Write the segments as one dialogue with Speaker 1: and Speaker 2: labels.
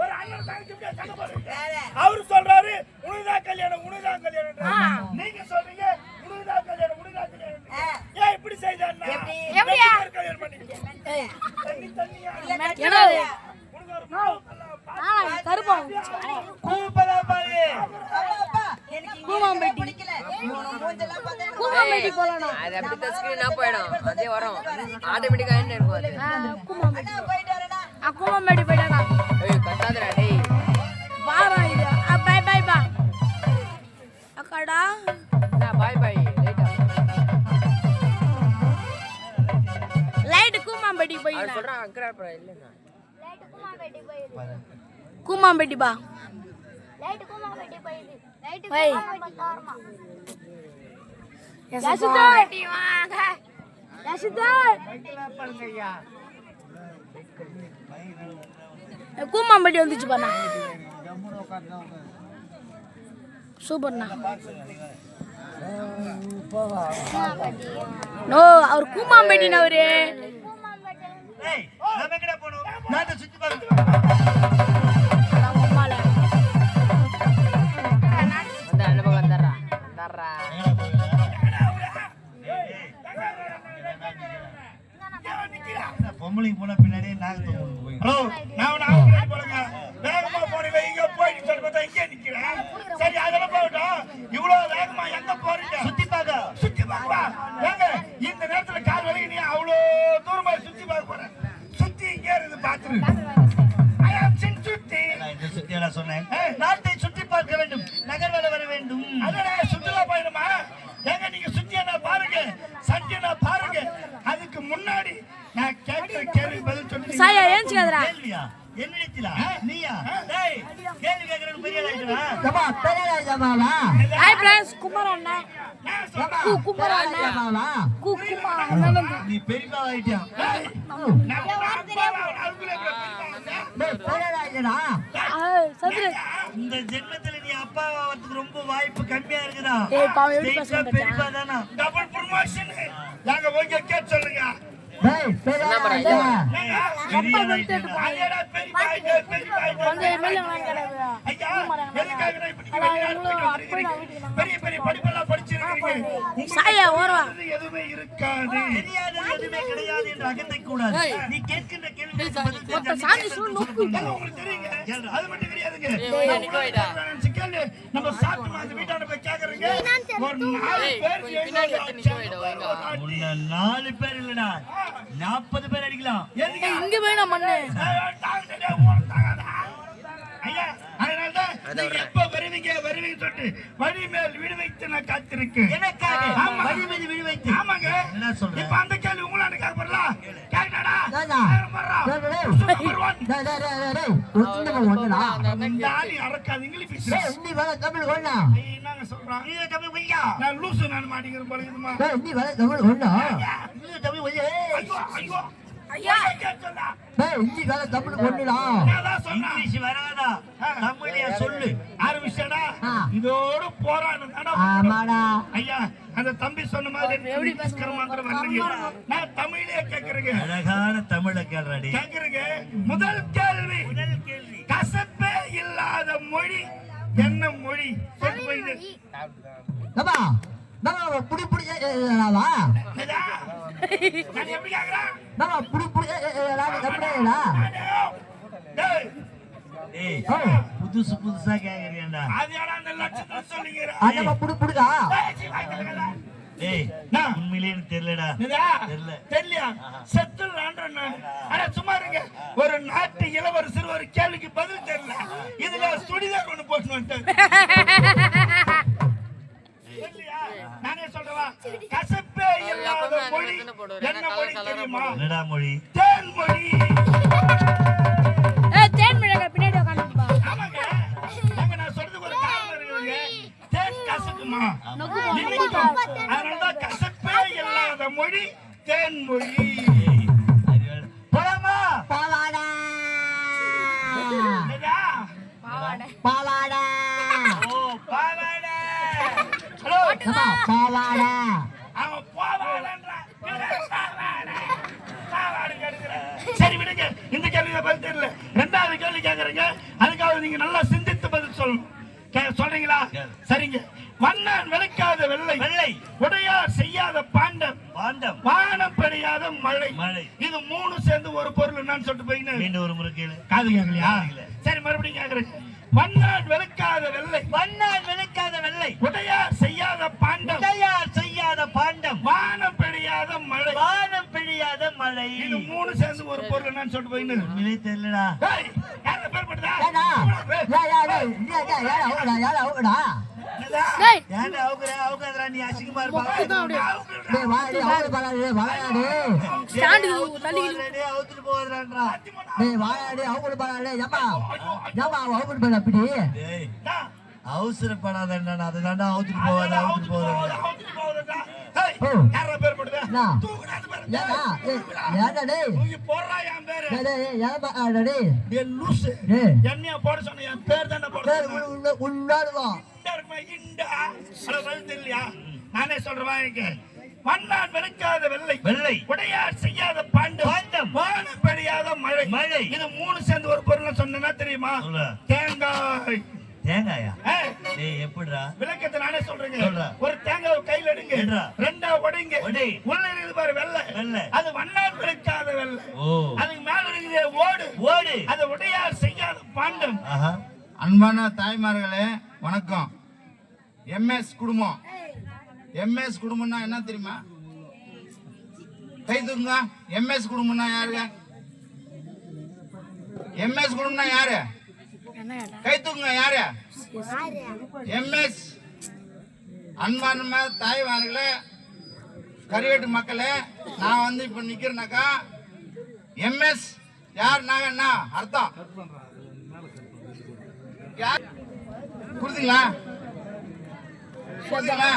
Speaker 1: ஒரு அண்ணன் தங்கச்சி இப்படியே சண்டை போடுறீங்க. அவரு சொல்றாரு உனக்குதான் கல்யாணம் உனக்குதான் கல்யாணம், நீங்க சொல்றீங்க உனக்குதான் கல்யாணம் உனக்குதான் கல்யாணம். ஏன் இப்படி செய்தாருன்னா கல்யாணம் பண்ணிக்கிட்டு தண்ணியா
Speaker 2: கூமாம்பேட்டி பா
Speaker 3: லைட் கூமாம்பேட்டி போயிடு லைட்
Speaker 2: ஏய்
Speaker 3: கூமாம்பேட்டி தாரமா
Speaker 2: யசுதாட்டி வாங்க யசுதா
Speaker 1: பண்ணுங்கய்யா.
Speaker 2: கூமாம்பேட்டி வந்துச்சு பாண்ணா சூப்பர்ண்ணா நோ அவர் கூமாம்பேட்டினா அவரு
Speaker 1: ஏய் நாம எங்கடா போறோம்? நாட்ட சுத்தி பாருங்க.
Speaker 2: அம்மால
Speaker 4: அந்த அண்ணன் வந்தறா வந்தறா
Speaker 1: பொம்பளைக்கு போன பின்னாடியே நாகத்தை கொண்டு போய் ஹலோ நான் ஆஸ்பத்திரி போறேங்க. வேகமா போறீங்க இங்க போயிட்டு சொல்லி பார்த்தா இங்கே நிக்கிறேன். சரி அதெல்லாம் போகட்டும். இவ்வளவு வேகமா எங்க போறீங்க? சுத்தி பார்க்க ஏங்க இந்த நேரத்துல கால் வலி நீ அவ்வளோ தூரமா சுத்தி பார்க்க போறேன். சுத்தி இங்கே இருந்து பாத்துரு. ஐ ஆம் சுத்தி நான் இந்த சுத்தி எல்லாம் சொன்னேன். நாட்டை சுத்தி பார்க்க வேண்டும், நகர்வல வர வேண்டும். அதனே சுற்றுலா பயணமா? ஏங்க நீங்க சுத்தி என்ன பாருங்க, சட்டி என்ன பாருங்க. அதுக்கு முன்னாடி நான் கேட்கிற கேள்வி பதில் சொல்லி
Speaker 2: சாயா ஏஞ்சிக்காதடா
Speaker 1: கேள்வியா என்னிடத்திலா நீயா? டேய் கேள்வி கேக்குறது பெரிய ஆயிடுடா.
Speaker 5: ஜமா பெரிய ஜமாவா
Speaker 2: ஹாய் ஃப்ரெண்ட்ஸ் குமார் அண்ணா குமார் அண்ணா குமார் அண்ணா
Speaker 1: நீ பெரியப்பா ஆயிட்டியா? நான் பாப்பா அதுக்குள்ள
Speaker 5: பெரிய ஆயிடா
Speaker 2: சதுர
Speaker 1: இந்த ஜென்மத்துல நீ அப்பா ஆவறதுக்கு ரொம்ப வாய்ப்பு கம்மியா இருக்குடா.
Speaker 2: ஏய் பாவம் எப்படி பேசுறீங்க
Speaker 1: பெரியப்பா தானா? Double promotion. நாங்க போய் கேட்க சொல்லுங்க.
Speaker 5: டேய் பெரிய ஆயிடா
Speaker 2: அப்பா விட்டு
Speaker 1: ஐயடா பெரியப்பா பெரியப்பா
Speaker 2: வந்து எம்எல்ஏ வாங்கடா
Speaker 1: ஐயா எதுக்காக நான் இப்படி பெரிய பெரிய படிப்பெல்லாம் படிச்சிருக்கீங்க.
Speaker 2: சாயா ஓரவா
Speaker 1: எதுவுமே இருக்காது, தெரியாது எதுவுமே கிடையாது என்று அகத்தை கூடாது. நீ கேட்கின்ற கேள்விக்கு
Speaker 2: மொத்த சாமி சொல்லு நோக்கு
Speaker 1: உங்களுக்கு தெரியுங்க. அது மட்டும் கிடையாதுங்க. கேள்வி நம்ம சாப்பிட்டு அந்த வீட்டாண்ட போய் கேக்குறீங்க. ஒரு 4 பேர் உன்ன 4 பேர் இல்லடா 40 பேர் அடிக்கலாம்.
Speaker 2: இங்க வேணா மண்ணு
Speaker 1: ஐயா அதனாலதான் நீங்க எப்ப வருவீங்க சொல்லிட்டு வழி மேல் விடு வைத்து நான் காத்திருக்கேன். எனக்காக வழி மீது விடு வைத்து. ஆமாங்க என்ன சொல்றேன். இப்ப அந்த கேள்வி உங்களாண்ட கேட்கறல கேக்குடா. தாலி அறக்காது இங்கிலீஷ் பேசுறேன்.
Speaker 5: நீ வர தமிழ் ஒண்ணா
Speaker 1: என்னங்க சொல்றாங்க? நீ தமிழ் வையா நான் லூசு நான் மாட்டிக்கிற போல இதுமா.
Speaker 5: நீ வர தமிழ் ஒண்ணா
Speaker 1: நீ தமிழ் வையா. ஐயோ ஐயோ ஐயா கேட்கடா.
Speaker 5: நீ வர தமிழ் ஒண்ணுடா.
Speaker 1: இங்கிலீஷ் வராதா? தமிழைய சொல்லு ஆரம்பிச்சடா. இதோட போராடும் நட.
Speaker 5: ஆமாடா
Speaker 1: ஐயா அந்த தம்பி சொன்ன மாதிரி எப்படி பேசுறமாங்கற வரீங்க. நான் தமிழிலே கேக்குறேன். அழகான தமிழ கேள்றடி கேக்குறேன். முதல் கேள்வி கசப்பே இல்லாத மொழி என்ன மொழி? சொல்லு போயிடு.
Speaker 5: நம்ம நம்ம புடி புடி ஏலாவா
Speaker 1: ஏடா நான் எப்படி கேக்குறேன்?
Speaker 5: நம்ம புடி புடி ஏலாவா எப்படிடா?
Speaker 1: டேய் ஏய் புதுசு புதுசா கேக்குறீங்கடா. அது யாரா அந்த லட்சத்தை சொல்லுங்கடா.
Speaker 5: நம்ம புடி புடிடா.
Speaker 1: ஏய் நான் உண்மையிலேயே தெரியலடா. தெரியலையா? செத்துறான்ற நான். அட சும்மா இருங்க. ஒரு நாட்டு இளவரசர் ஒரு கேள்விக்கு பதில் தெரியல. இதுல சுடிதார் ஒன்னு போட்டு வந்துட்டாரு. நானே சொல்றவா கசப்பே இல்லாத மொழி என்ன மொழி தெரியுமா? என்னடா மொழி? தேன் மொழி.
Speaker 2: தேன் மிளகா பின்னாடி உட்காந்துப்பா.
Speaker 1: ஆமாங்க நான் சொல்றதுக்கு ஒரு காரணம் இருக்குங்க. தேன் கசக்குமா? அதனாலதான் கசப்பே இல்லாத மொழி தேன் மொழி. போலாமா?
Speaker 5: பாவாடா
Speaker 2: பாவாடை
Speaker 5: பாவாடா
Speaker 1: ஓ பாவாடா. ஹலோ
Speaker 5: பாவாடா
Speaker 1: அவன் பாவாடன்றா. பாவாடை பாவாடை கேக்குற. சரி விடுங்க. இந்த கேள்விக்கு பதில் தெரியல. ரெண்டாவது கேள்வி கேக்குறீங்க, அதுக்காக நீங்க நல்லா சிந்தித்து பதில் சொல்லணும். சொல்றீங்களா? சரிங்க. மன்னான் விளக்காத வெள்ளை,
Speaker 6: வெள்ளை
Speaker 1: உடையார் செய்யாத பாண்டம்,
Speaker 6: பாண்டம்
Speaker 1: வானம் பெய்யாத மழை,
Speaker 6: மழை.
Speaker 1: இது மூணு சேர்ந்து ஒரு பொருள் என்னன்னு சொல்லிட்டு போயின்னு
Speaker 6: மீண்டும் ஒரு முறை கேளு.
Speaker 1: காது கேட்கலையா? சரி, மறுபடியும் கேக்குறேன். மன்னான் விளக்காத வெள்ளை,
Speaker 6: மன்னான் விளக்காத வெள்ளை,
Speaker 1: உடையார் செய்யாத பாண்டம்,
Speaker 6: உடையார் செய்யாத பாண்டம்,
Speaker 1: வானம் பெய்யாத மழை,
Speaker 6: வானம் பெய்யாத மழை,
Speaker 1: இது மூணு சேர்ந்து ஒரு பொருள் என்னன்னு சொல்லிட்டு போயின்னு
Speaker 6: உண்மையிலே தெரியலடா.
Speaker 1: டேய், யார பேர் படுதா?
Speaker 5: ஏடா ஏடா ஏடா ஓடா
Speaker 2: டேய்
Speaker 6: ஏன்டா அவுக்குறா நீ அசிங்கமா இருப்பா.
Speaker 5: டேய் வாடி அவள பாலாடே வாடாடே
Speaker 2: ஸ்டாண்ட் தள்ளி
Speaker 6: ஆல்ரெடி அவுத்துட்டு போறறான்டா.
Speaker 5: டேய் வாடாடே அவள பாலாடே ஏமா அவள பாலா அப்படி
Speaker 6: டேய் அவசரப்படாதடா, அதுதான்டா அவுத்துட்டு போவாத அவுத்துட்டு போறடா.
Speaker 1: டேய்,
Speaker 5: ஓ.
Speaker 1: யார பேர் படுதா?
Speaker 5: நா
Speaker 1: தூக்குடாது பாரு.
Speaker 5: ஏடா ஏடா டேய்
Speaker 1: தூக்கி போடுறா என் பேரு.
Speaker 5: டேய் ஏமா ஆடடே
Speaker 1: டேய் லூசு.
Speaker 5: டேய்
Speaker 1: என்னைய போட சொன்ன, என் பேர் தானே போட சொன்ன.
Speaker 5: உள்ளாடுவா
Speaker 1: இண்டா இருக்குமா, இண்டா. அட பதில் தெரியலையா? நானே சொல்றேன் எனக்கு. மன்னான் விளக்காத வெள்ளை,
Speaker 6: வெள்ளை
Speaker 1: உடையார் செய்யாத பாண்டம்,
Speaker 6: பாண்டம்,
Speaker 1: வானம் பெய்யாத மழை,
Speaker 6: மழை,
Speaker 1: இது மூணு சேர்ந்து ஒரு பொருள் சொன்னா தெரியுமா?
Speaker 6: சொல்லு.
Speaker 1: தேங்காய்.
Speaker 6: தேங்காயா?
Speaker 1: ஏய்,
Speaker 6: டேய் எப்படிடா?
Speaker 1: விளக்கத்தை நானே சொல்றேங்க.
Speaker 6: சொல்றா.
Speaker 1: ஒரு தேங்காய் கையில எடுங்க,
Speaker 6: எடுறா.
Speaker 1: ரெண்டா உடைங்க,
Speaker 6: ஒடை.
Speaker 1: உள்ள இருக்குது பாரு வெள்ளை,
Speaker 6: வெள்ளை.
Speaker 1: அது மன்னான் விளக்காத வெள்ளை.
Speaker 6: ஓ
Speaker 1: அதுக்கு மேல இருக்குது ஓடு,
Speaker 6: ஓடு,
Speaker 1: அது உடையார் செய்யாத பாண்டம்.
Speaker 6: ஆஹா.
Speaker 7: அன்பான தாய்மார்களே வணக்கம். எம்எஸ் குடும்பம், எம்எஸ் குடும்பம்னா என்ன தெரியுமா? கை தூக்குங்க. எம்எஸ் குடும்பம்னா யாருங்க? எம்எஸ் குடும்பம்னா யாரு? கை தூக்குங்க. யாரு? எம்எஸ். அன்பான தாய்மார்களே, கரிவேட்டு மக்களே, நான் வந்து இப்ப நிக்கிறேனாக்கா எம்எஸ் யாருனாங்க என்ன அர்த்தம் யார் புரியுதுங்களா? புரியுதுங்களா?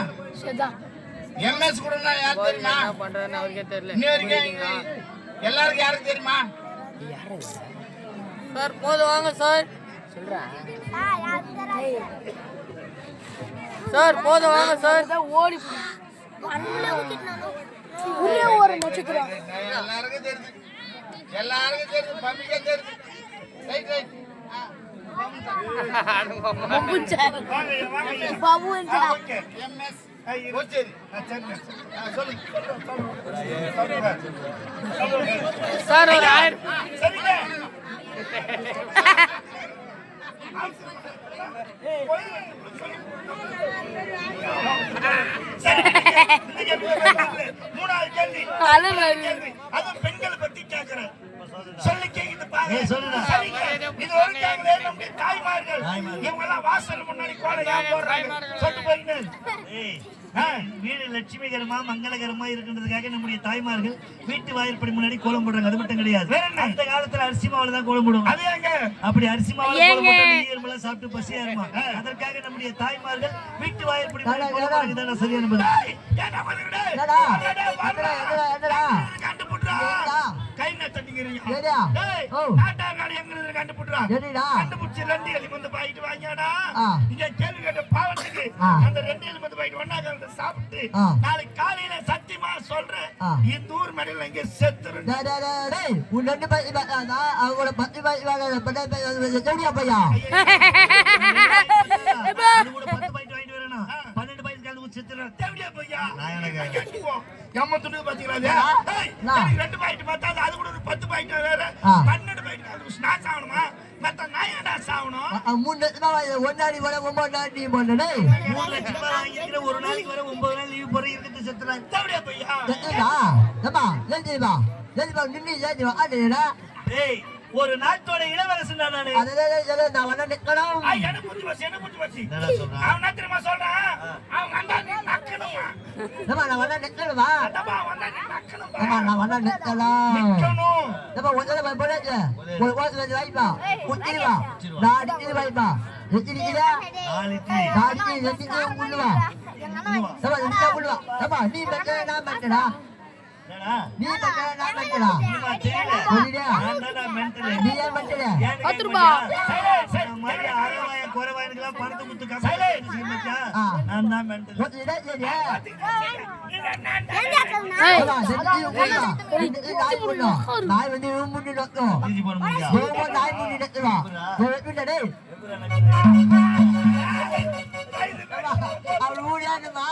Speaker 7: எம்எஸ் குடும்பம்னா யார் தெரியுமா?
Speaker 4: என்ன பண்றதுன்னு அவருக்கே தெரியல.
Speaker 7: இன்ன வரைக்கும் எல்லாருக்கும் யாருக்கு தெரியுமா?
Speaker 4: சார் போதும் வாங்க சார். சார் போதும் வாங்க சார்.
Speaker 2: ஓடி ஒரே ஒரு நட்சத்திரம்
Speaker 7: எல்லாருக்கும் தெரியுது, எல்லாருக்கும் தெரியுது, பப்ளிக்கே தெரியுது. Right right.
Speaker 2: பப்பு சார்
Speaker 1: வாங்க வாங்க.
Speaker 2: Babu sir
Speaker 1: okay.
Speaker 7: எம்எஸ்
Speaker 1: ஓ சரி. சொல்லுங்க.
Speaker 4: சார் ஒரு 1000
Speaker 1: சரிங்க. சரி, இந்த கேள்வி மூணாவது கேள்வி. கேள்வி. அதுவும் பெண்களை பத்தி கேக்குறேன். சொல்லி கேக்குது பாருங்க.
Speaker 6: சொல்லுடா.
Speaker 1: சரிங்க. இது வரைக்காங்களே நம்முடைய தாய்மார்கள். இவங்க எல்லாம் வாசல் முன்னாடி கோலையா போடுறாங்க. சொட்டு போயின்னு.
Speaker 6: ஏய், வீடு லட்சுமிகரமா மங்களகரமா இருக்கின்றதுக்காக நம்முடைய தாய்மார்கள் வீட்டு வாயிற்படி முன்னாடி கோலம் போடுறாங்க. அது மட்டும் கிடையாது.
Speaker 1: வேற என்ன?
Speaker 6: அந்த காலத்துல அரிசி மாவுல தான் கோலம் போடுவாங்க.
Speaker 1: அது எங்க?
Speaker 6: அப்படி அரிசி மாவுல கோலம் போட்டா நீர்மலா சாப்பிட்டு பசியா இருமா. அதற்காக நம்முடைய தாய்மார்கள் வீட்டு வாயிற்படி முன்னாடி கோலம் போடுறது தான் சரியான பதில்.
Speaker 1: ஏன்டா வந்துடுடா?
Speaker 5: என்னடா?
Speaker 1: வாடா.
Speaker 5: என்னடா?
Speaker 1: கண்டுபிடுறா.
Speaker 5: என்னடா?
Speaker 1: கை நட்டீங்கறீங்க.
Speaker 5: ஏடா?
Speaker 1: டேய்,
Speaker 5: ஓ.
Speaker 1: நாட்டாங்கால எங்க இருந்து கண்டுபிடுறா?
Speaker 5: என்னடா?
Speaker 1: கண்டுபிடிச்சு ரெண்டு எலிமெண்ட் பாயிட்டு வாங்கியாடா.
Speaker 5: ஆ.
Speaker 1: இங்க கேள்வி கேட்ட பாவத்துக்கு
Speaker 5: ஆ.
Speaker 1: அந்த ரெண்டு எலிமெண்ட் பாயிட்டு ஒண்ணா கலந்து சாப்பிட்டு
Speaker 5: ஆ.
Speaker 1: நாளைக்கு காலையில சத்தியமா சொல்றேன்,
Speaker 5: ஆ.
Speaker 1: இந்த ஊர் மேடையில இங்க செத்துரு.
Speaker 5: டேய் உன் ரெண்டு பை பார்த்தா அவங்களோட 10 பை எப்படியா பையா?
Speaker 6: அது கூட 10 பாயிண்ட் வாங்கிட்டு வரணும். 12 பாயிண்ட் கலந்து செத்துறேன்.
Speaker 1: தேவடியா பையா?
Speaker 6: நான் எனக்கு
Speaker 1: கேட்டுக்கோ. எம்ம துண்டு பாத்தீங்களா அது? ஏய்,
Speaker 5: நான்.
Speaker 1: எனக்கு ரெண்டு பாயிண்ட் பார்த்தா அது கூட ஒரு 10 பாயிண்ட் வேற.
Speaker 5: ஆ.
Speaker 1: 12 பாயிண்ட் அது ஸ்நாக்ஸ் ஆகணுமா? மத்த நாயடா சாவணும்.
Speaker 5: 3 லட்சமா ஒன்னாடி வர 9 நாடி போனே
Speaker 6: 3 லட்சம் ரூபாய் வாங்கிக்கிற ஒரு நாளைக்கு வர 9 நாள் லீவ் போற இருக்குது செத்துறேன்.
Speaker 1: தேவடியா பையா?
Speaker 5: ஏடா ஏமா ஏடிமா நின்னு ஏடி ஆடுடா
Speaker 6: டேய், ஒரு நாட்டோட இளவரசன் தான் நானு.
Speaker 5: அதே நான் வண்ண நிக்கணும்
Speaker 1: ஐ எனக்கு புத்தி வச்சு
Speaker 6: என்னடா சொல்றான்?
Speaker 1: அவன் என்ன தெரியுமா சொல்றான்? அவன் வந்தா நீ நக்கணுமா?
Speaker 5: ஏமா நான் வண்ண நிக்கணுமா?
Speaker 1: அடப்பா வந்தா நீ நக்கணுமா?
Speaker 5: ஏமா நான் வண்ண நிக்கணும்
Speaker 1: நிக்கணும்.
Speaker 5: ஏமா ஒண்ணே போடே ஒரு வாட்ச் வைப்பா குத்திடுவா நான் அடிச்சு வைப்பா எத்திரிடா
Speaker 6: 4 இட்லி.
Speaker 5: நாடி எத்திரி உள்ளுவா ஏமா நீ உள்ளுவா ஏமா நீ மெட்டடா நான் மெட்டடா நீ மென்டலா நான் மென்டலா
Speaker 6: தெரியல
Speaker 5: புரியுதா
Speaker 6: நான் தான் மென்டல்
Speaker 5: நீ ஏன் மென்டலா
Speaker 4: 10 ரூபாய்.
Speaker 6: மாதிரி அறவாய குறவாயனுக்குலாம் பணத்தை கொடுத்து கம்மியா நான் தான் மென்டல்
Speaker 5: புரியுதா சரியா
Speaker 4: ஏய்,
Speaker 5: அம்மா செஞ்சு போடா இது நாய் போடா நாய் வந்து முன்னி நோக்கு
Speaker 6: திருச்சி போன முடியா
Speaker 5: கோபோ நாய் முன்னி நோக்குவா போடா டேய் அவள் ஊடியாங்கம்மா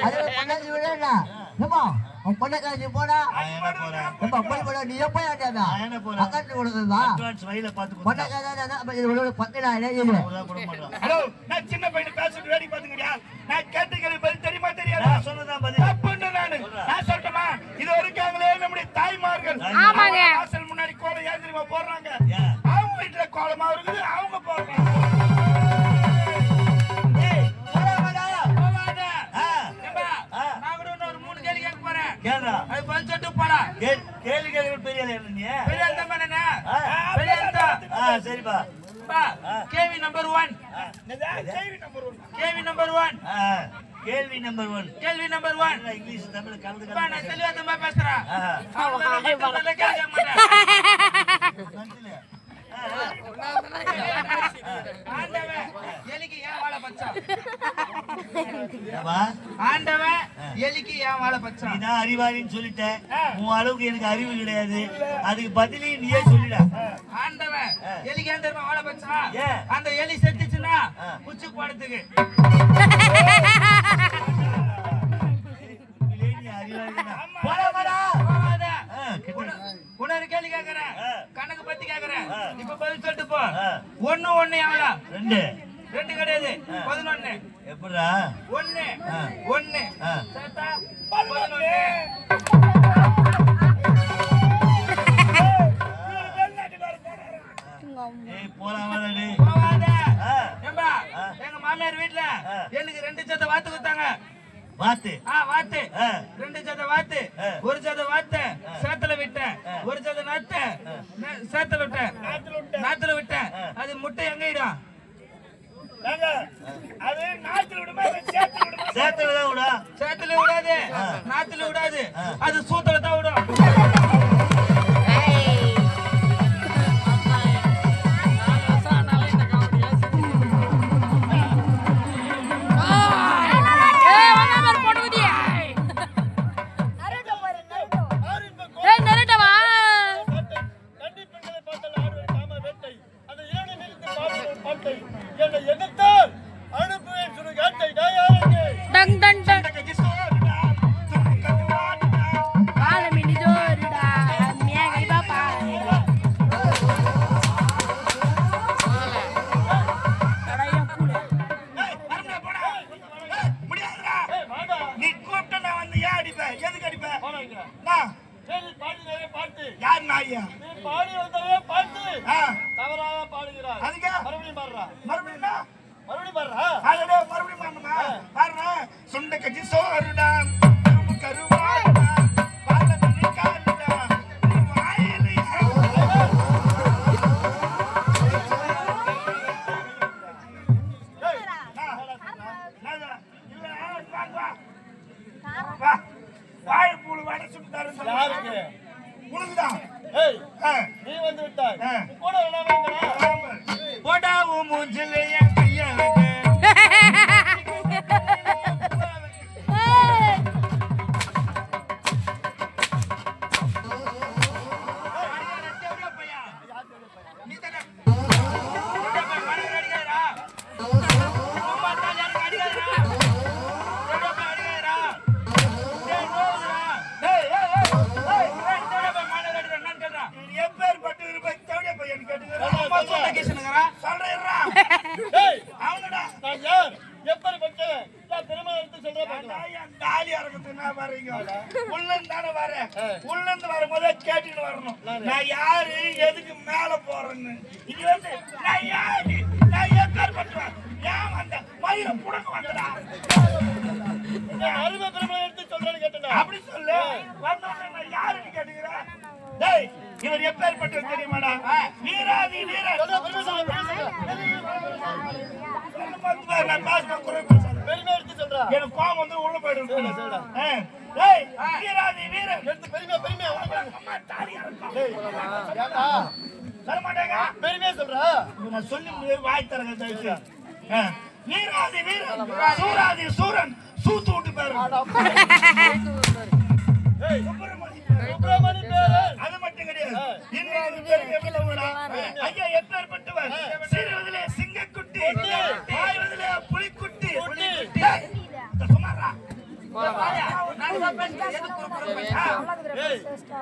Speaker 5: அது பண்ணாச்சு விடா ஏம்மா உன் பொண்ணு போடா
Speaker 6: என்ன போறேன்
Speaker 5: ஏம்மா போய் போடா நீ போய் ஆட்டாதா
Speaker 6: என்ன போறேன்
Speaker 5: அக்கா கொடுத்ததா
Speaker 6: அட்வான்ஸ் வயில பாத்து
Speaker 5: பொண்ணு அப்ப இது ஒரு 10,000 இது
Speaker 6: போட மாட்டோம்
Speaker 1: ஹலோ நான் சின்ன பையன் பேசிட்டு வேடி பாத்துக்கிறியா நான் கேட்டுக்கிற பதில் தெரியுமா தெரியாதா
Speaker 6: நான் சொன்னதான் பதில்
Speaker 1: தப்புன்னு நான் சொல்லட்டுமா இது இருக்காங்களே நம்முடைய தாய்மார்கள்
Speaker 4: ஆமாங்க.
Speaker 1: வாசல் முன்னாடி கோலம் ஏன் தெரியுமா போடுறாங்க
Speaker 6: ஏன்?
Speaker 1: அவங்க வீட்டுல கோலமா இருக்குது அவங்க போடுறாங்க
Speaker 6: கேளுடா கேள்வி கேட்கிற பெரிய ஆளு நீ சரிப்பா
Speaker 7: கேள்வி நம்பர் 1
Speaker 6: கேள்வி நம்பர் 1
Speaker 7: கேள்வி நம்பர் 1
Speaker 6: இங்கிலீஷ் தமிழ் கலந்து
Speaker 7: நான் தெளிவா தம்பா பேசுறேன் ஆண்டவன் எலிக்கு ஏன் வாழை பச்சான் ஆண்டவன் எலிக்கு ஏன் வாழை பச்சான்
Speaker 6: நீதான் அறிவாளின்னு சொல்லிட்ட உன் அளவுக்கு எனக்கு அறிவு கிடையாது அதுக்கு பதிலையும் நீயே சொல்லிட
Speaker 7: ஆண்டவன் எலிக்கு ஏன் தெரியுமா வாழை பச்சான்
Speaker 6: ஏன்?
Speaker 7: அந்த எலி செத்துச்சுன்னா குச்சி போடுறதுக்கு உன்னொரு கேள்வி கேக்குறேன் கணக்கு பத்தி கேக்குறேன் இப்ப பதில் சொல்லிட்டு போ 1 1 எவ்வளோ 2 கிடையாது 11
Speaker 6: எப்படா
Speaker 7: 1 1 சேர்த்தா
Speaker 6: ஏய் போலாமாடா
Speaker 7: போகாத ஏம்பா எங்க மாமியார் வீட்ல எனக்கு 2 சத்த வாத்து கொடுத்தாங்க
Speaker 6: வாத்து
Speaker 7: வாத்து 2 சத்த வாத்து ஒரு சத்த வாத்து சேத்துல விட்டேன் ஒரு சத்த நத்த சேத்துல விட்டேன் நாத்துல விட்டேன் அது முட்டை எங்க இடும்
Speaker 1: அது நாத்துல விடுமா சேர்த்து விடுமா
Speaker 6: சேத்துல தான் விடா
Speaker 7: சேத்துல விடாது நாத்துல விடாது அது சூத்துல தான் விடும்
Speaker 4: டங் டங் டங் கால மினி ஜோருடா மியா கை பாப்பா கடையும் கூல
Speaker 1: முடியாதுடா நீ கூப்பிட்ட நான் வந்து ஏன் அடிப்பேன் எதுக்கு அடிப்பேன் யார் நாயா அதுக்கு மறுபடியும் பாடணுமா பாருங்க சுண்ட கட்சி சோறுடா கருவாடுடா பாலமணி காலுடா வாழைப்பூடு வடை சுட்டாரு உனக்குதான்
Speaker 7: நீ வந்து விட்டாய் கூட
Speaker 1: போடா உன் மூஞ்சில என் கையை உள்ளந்து வரும்போதே கேட்டுட்டு வரணும் நான் யாரு எதுக்கு மேல போறேன்னு இங்க வந்து நான் யாரு நான் எப்பேர் பட்டுவேன் ஏன் வந்த மயில புடங்க வந்தடா அருமை பெருமை எடுத்து சொல்றேன்னு கேட்டா அப்படி சொல்லு வந்தோடனே நான் யாருன்னு கேட்டுக்கிறேன் டேய் இவர் எப்பேர் பட்டு தெரியுமாடா வீராதி வீரர் நான் பாஸ் பெருமை எடுத்து சொல்றேன் எனக்கு கோபம் வந்து உள்ள போயிடுது. ஏய் வீராதி வீரன் எடுத்து பெருமையா அம்மா தாலி அறுக்கும். சொல்ல மாட்டேங்க பெருமையா சொல்றா. நான் சொல்லி வாய் தரங்க தயவுச்சு. வீராதி வீரன் சூராதி சூரன் சூத்து விட்டு பாரு. அது மட்டும் கிடையாது. ஐயா எப்பேற்பட்டவர்? சிறுவதிலே சிங்கக்குட்டி, பாய்வதிலே புலிக்குட்டி. சுமாரா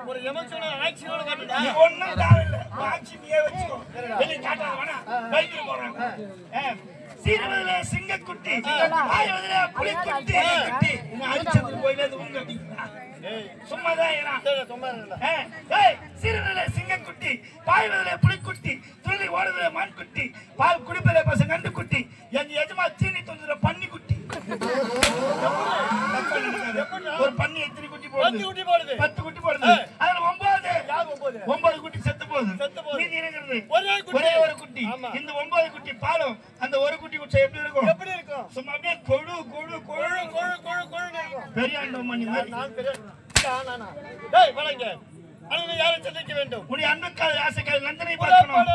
Speaker 1: ஒரு எமோஷனல் ஆக்ஷனோட காட்டுடா. நீ ஒண்ணும் தேவையில்ல. ஆக்ஷனியே வெச்சுக்கோ. வெளிய காட்டாத வேணா. பைக்ல போறேன். சீரவதிலே சிங்கக்குட்டி, பாய்வதிலே புலிக்குட்டி. நீ அடிச்சது போயிலே உங்க அடிக்குறா. சும்மாதான் ஏனா. சீரவதிலே சிங்கக்குட்டி, பாய்வதிலே புலிக்குட்டி, துள்ளி ஓடுவதிலே மான்குட்டி, பால் குடிப்பதிலே பசங்க கண்டு குட்டி, என் எஜமா தீனி தொந்துற பன்னி குட்டி. ஒரு பன்னி எத்தனை குட்டி போடுது? 10 குட்டி போடுது. அதுல 9 குட்டி செத்து போகுது. மீதி இருக்கிறது ஒரே ஒரு குட்டி. இந்த 9 குட்டி பாலும் அந்த ஒரு குட்டி குடிச்சா எப்படி இருக்கும்? சும்மா அப்படியே கொழு கொழு கொழு கொழு கொழு கொழு இருக்கும். பெரியாண்ட மணி நான் பெரிய டேய் வளைங்க. அண்ணனை யாரை சந்திக்க வேண்டும்? உன்னை அன்புக்காக ஆசைக்காக நந்தனை பார்க்கணும்.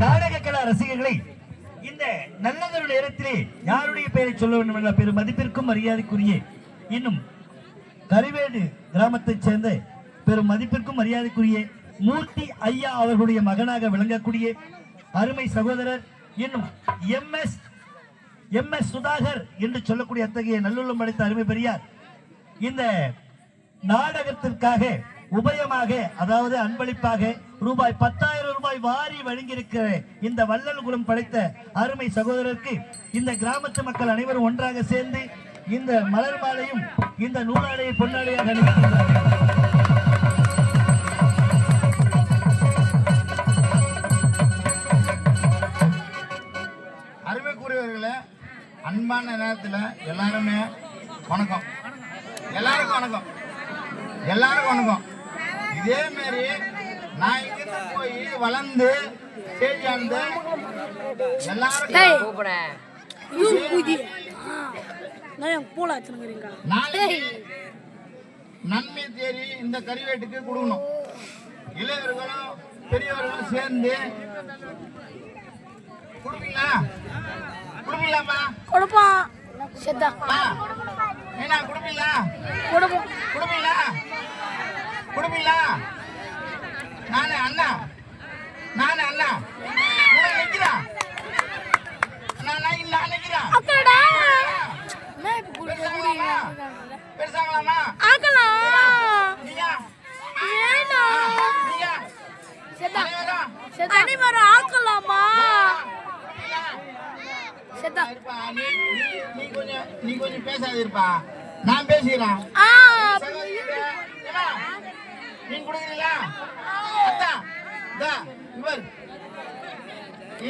Speaker 6: நாடக கலா ரசிகர்களை இந்த நல்லதொரு நேரத்திலே யாருடைய பெயரை சொல்ல வேண்டும் என்ற பெரும் மதிப்பிற்கும் மரியாதைக்குரிய இன்னும் கரிவேடு கிராமத்தைச் சேர்ந்த பெரும் மதிப்பிற்கும் மரியாதைக்குரிய மூர்த்தி ஐயா அவர்களுடைய மகனாக விளங்கக்கூடிய அருமை சகோதரர் இன்னும் MS சுதாகர் என்று சொல்லக்கூடிய அத்தகைய நல்லுள்ளம் படைத்த அருமை பெரியார் இந்த நாடகத்திற்காக உபயமாக, அதாவது அன்பளிப்பாக ரூபாய் 10,000 வாரி வழங்கியிருக்கிற இந்த வள்ளல் குலம் படைத்த அருமை சகோதரருக்கு இந்த கிராமத்து மக்கள் அனைவரும் ஒன்றாக சேர்ந்து இந்த மலர் மாலையும் இந்த நூலாடையை பொன்னாடையாக அணிவிக்கின்றார்கள்.
Speaker 1: அருமைக்குரியவர்களே, அன்பான நேரத்தில் எல்லாருமே வணக்கம். எல்லாருக்கும் வணக்கம். எல்லாருக்கும் வணக்கம். இதே மாதிரி நான் இங்கிருந்து போய் வளர்ந்து செய்தியாந்து எல்லாரும் நாளைக்கு நன்மை தேடி இந்த கறிவேட்டுக்கு கொடுக்கணும். இளையவர்களும் பெரியவர்களும் சேர்ந்து கொடுப்பீங்களா? கொடுப்பீங்களாப்பா?
Speaker 2: கொடுப்போம். செத்தா
Speaker 1: என்ன கொடுப்பீங்களா?
Speaker 2: கொடுப்போம்.
Speaker 1: கொடுப்பீங்களா? கொடுப்பீங்களா? நானே அண்ணா நிக்கிறேன். நான் நிக்கிறேன்.
Speaker 2: அக்கடா
Speaker 1: பெருசாங்களாமா?
Speaker 2: ஆக்கலாம்.
Speaker 1: நீங்க நீங்க
Speaker 2: செத்தா
Speaker 1: அனைவரும்
Speaker 2: செத்தா அனிமரம் ஆக்கலாமா? செத்தா
Speaker 1: இருப்பா. நீ கொஞ்சம் பேசாத இருப்பா. நான் பேசுகிறேன். நீங்க கொடுக்குறீங்களா? அத்தா இவர்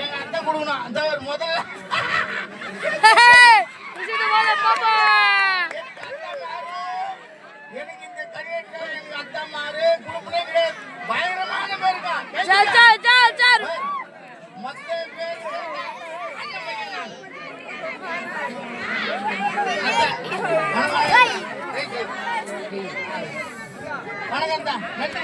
Speaker 1: எங்க அத்தை கொடுக்கணும். அந்த ஒரு முதல்ல எனக்கு இந்த கல்யாணத்துல எங்க அத்தா மாறு குடும்பமே கிடையாது. பயங்கரமான பேர் இருக்கான். மொத்த பேர் அண்ணன் பையன் நான். வணக்கம் தான். நன்றி.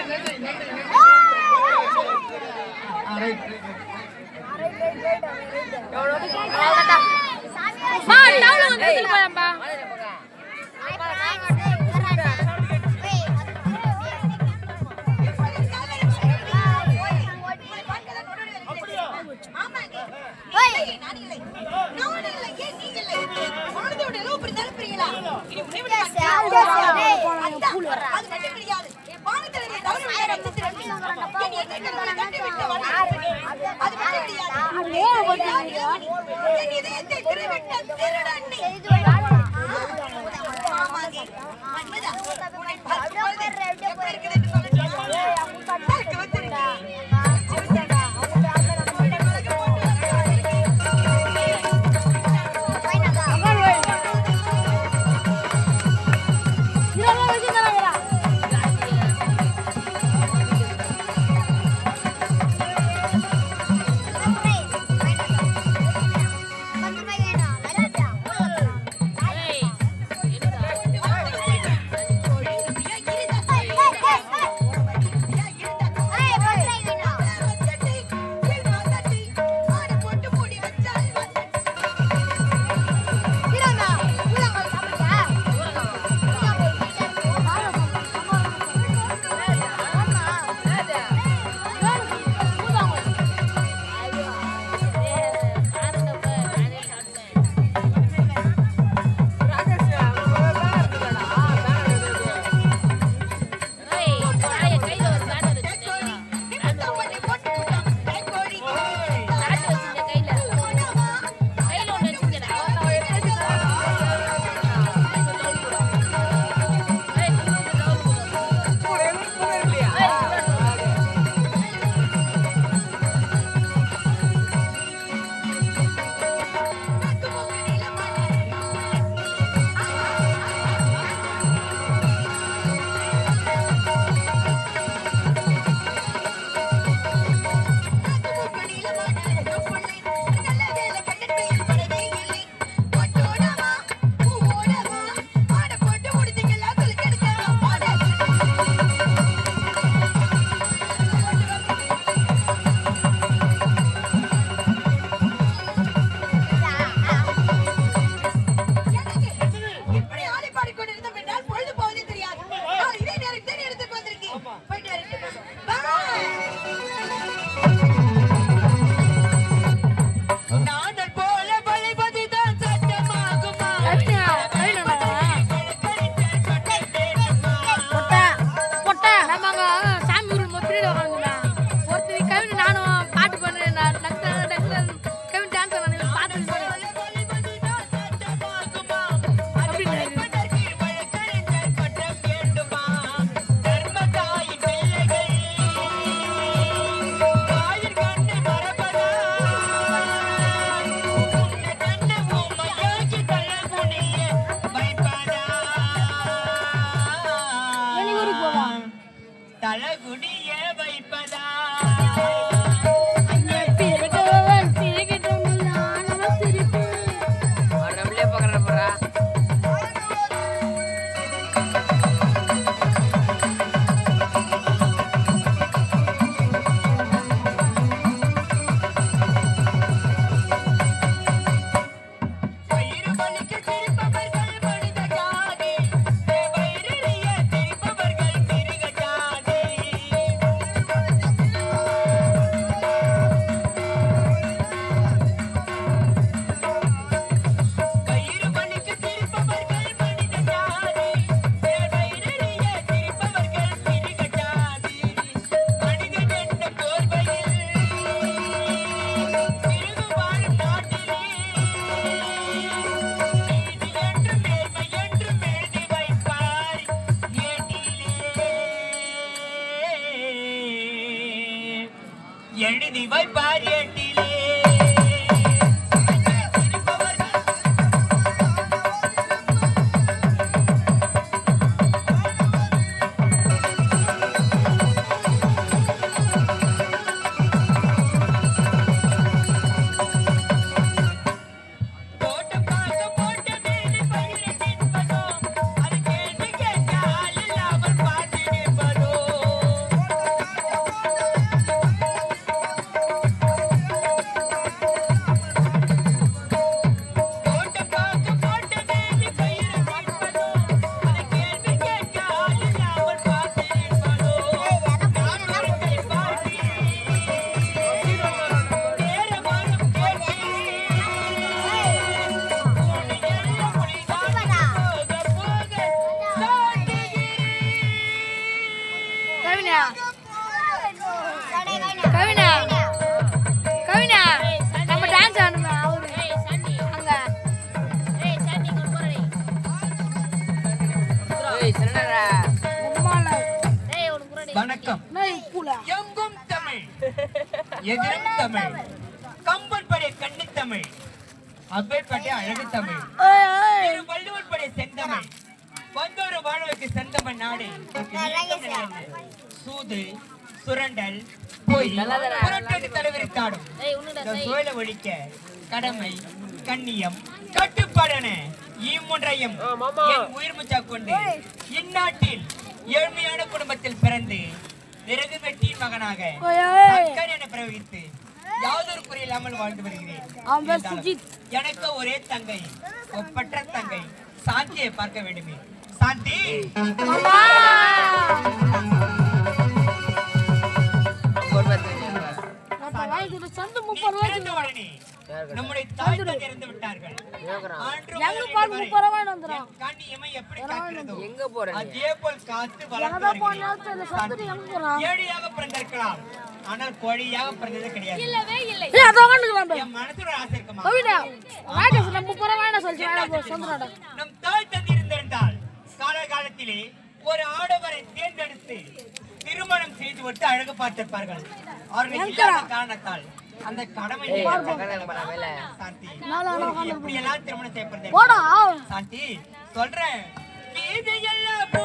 Speaker 3: டேய் ஒரு குறடி
Speaker 7: வணக்கம்.
Speaker 2: நெய் கூலா
Speaker 7: எங்கும் தமிழ், எதிரும் தமிழ், கம்பன் படைய கண்ணி தமிழ், அம்பேத் படைய அழகு தமிழ், திரு வள்ளுவர் படைய செந்தமிழ், வந்தோரு வாழ்வுக்கு செந்தமிழ் நாடு. சூது, சுரண்டல், பொய், புரட்டடி தலைவிரித்தாடும்
Speaker 3: டேய் உன்னுட
Speaker 7: இந்த சூழலை ஒழிக்க கடமை, கண்ணியம், கட்டுப்பாடான இம்மூன்றையும் என் உயிர் மூச்சா கொண்டு இந்நாட்டில் ஏழ்மையான குடும்பத்தில் பிறந்து விறகு வெட்டியின் மகனாக சங்கர் என பிரவகித்து யாதொரு குறை இல்லாமல் வாழ்ந்து வருகிறேன். இருந்தாலும் எனக்கு ஒரே தங்கை, ஒப்பற்ற தங்கை சாந்தியை பார்க்க வேண்டுமே. சாந்தி,
Speaker 2: சந்து
Speaker 7: நீ பிறந்த உடனே நம்முடைய தாய் தந்தை இறந்து விட்டார்கள். ஆண்டு
Speaker 2: எங்க பால் 30 ரூபாய் வந்துரும்
Speaker 7: கண்ணி இமை எப்படி காக்கிறதோ அதே போல் காத்து வளர்த்து வருகிறேன். சாந்தி, ஏழையாக பிறந்திருக்கலாம், ஆனால் கோழியாக பிறந்தது கிடையாது.
Speaker 3: இல்லவே இல்லை
Speaker 2: ஏய் அத வாங்குறான்
Speaker 7: என் மனசுல ஒரு ஆசை இருக்குமா?
Speaker 2: கவிதா வாங்க நம்ம 30 ரூபாய் சொல்றேன் சொந்தடா
Speaker 7: நம் தாய் தந்தை இருந்திருந்தால் காலகாலத்திலே ஒரு ஆடவரை தேர்ந்தெடுத்து திருமணம் செய்து விட்டு அழகு பார்த்திருப்பார்கள். அவர்கள் இல்லாத காரணத்தால் அந்த கடமை சாந்தி எப்படி எல்லாம் திருமணம் செய்யப்படுது.
Speaker 2: போடா
Speaker 7: சாந்தி சொல்றேன், மீதி எல்லாம் பூ